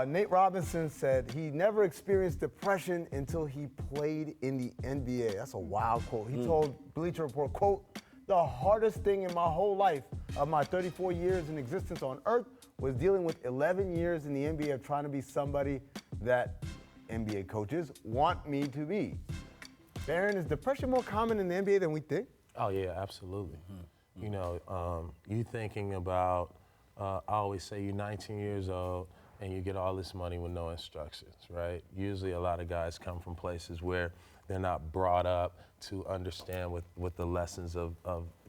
Nate Robinson said he never experienced depression until he played in the NBA. That's a wild quote. He told Bleacher Report, quote, "The hardest thing in my whole life of my 34 years in existence on earth was dealing with 11 years in the NBA of trying to be somebody that NBA coaches want me to be." Baron, is depression more common in the NBA than we think? Oh, yeah, absolutely. You know, you thinking about, I always say you're 19 years old and you get all this money with no instructions, right? Usually a lot of guys come from places where they're not brought up to understand what the lessons of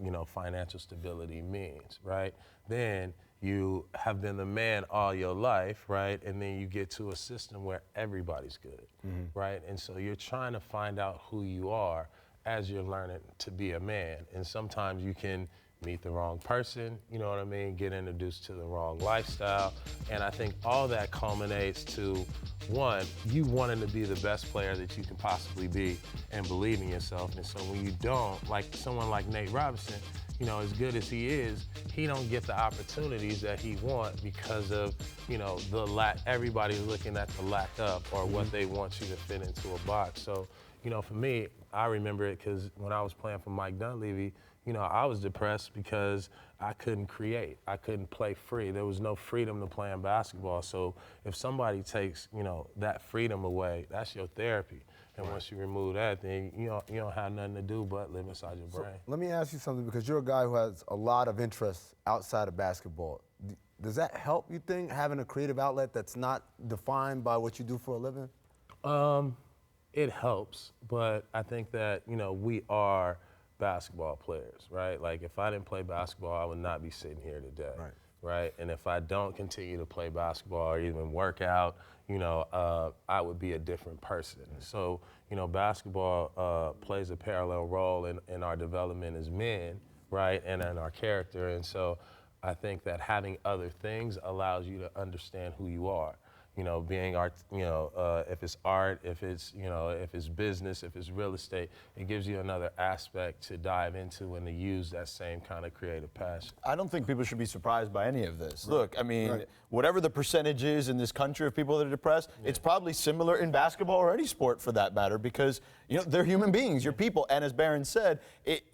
you know, financial stability means, right? Then you have been the man all your life, right? And then you get to a system where everybody's good, right? And so you're trying to find out who you are as you're learning to be a man. And sometimes you can meet the wrong person, you know what I mean, get introduced to the wrong lifestyle. And I think all that culminates to, one, you wanting to be the best player that you can possibly be and believe in yourself. And so when you don't, like someone like Nate Robinson, you know, as good as he is, he don't get the opportunities that he wants because of, you know, the lack, everybody's looking at the lack up or what they want you to fit into a box. So, you know, for me, I remember it because when I was playing for Mike Dunleavy, you know, I was depressed because I couldn't create. I couldn't play free. There was no freedom to playing basketball. So if somebody takes, you know, that freedom away, that's your therapy. And once you remove that, then you don't have nothing to do but live inside your brain. Let me ask you something, because you're a guy who has a lot of interests outside of basketball. Does that help, you think, having a creative outlet that's not defined by what you do for a living? It helps, but I think that, you know, we are basketball players, right? Like if I didn't play basketball, I would not be sitting here today, right? And if I don't continue to play basketball or even work out, you know, I would be a different person. So, you know, basketball plays a parallel role in our development as men, right? And in our character. And so I think that having other things allows you to understand who you are. You know, being art, you know, if it's art, if it's, you know, if it's business, if it's real estate, it gives you another aspect to dive into and to use that same kind of creative passion. I don't think people should be surprised by any of this. Look, I mean, whatever the percentage is in this country of people that are depressed, it's probably similar in basketball or any sport for that matter, because, you know, they're human beings, you're people. And as Barron said,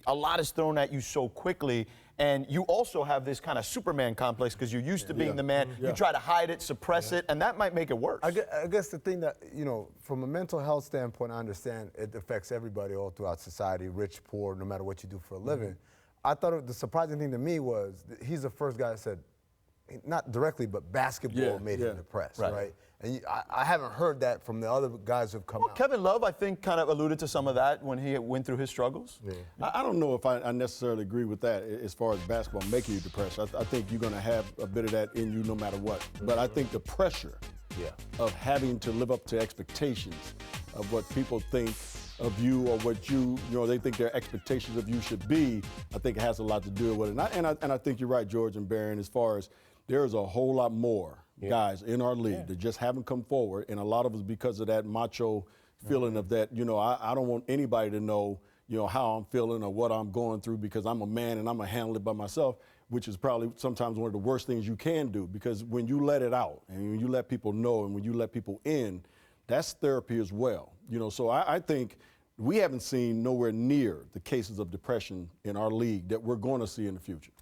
a lot is thrown at you so quickly. And you also have this kind of Superman complex because you're used to being the man. You try to hide it, suppress it, and that might make it worse. I guess the thing that, you know, from a mental health standpoint, I understand it affects everybody all throughout society, rich, poor, no matter what you do for a living. I thought the surprising thing to me was that he's the first guy that said, not directly, but basketball made him depressed, right? And I haven't heard that from the other guys who've come out. Kevin Love, I think, kind of alluded to some of that when he went through his struggles. I don't know if I necessarily agree with that as far as basketball making you depressed. I think you're going to have a bit of that in you no matter what. But I think the pressure of having to live up to expectations of what people think of you or what you know, they think their expectations of you should be, I think it has a lot to do with it. And I think you're right, George and Barron, as far as there's a whole lot more guys in our league that just haven't come forward, and a lot of us because of that macho feeling of that, you know, I don't want anybody to know, you know, how I'm feeling or what I'm going through because I'm a man and I'm going to handle it by myself, which is probably sometimes one of the worst things you can do, because when you let it out and when you let people know and when you let people in, that's therapy as well. You know, so I think we haven't seen nowhere near the cases of depression in our league that we're going to see in the future.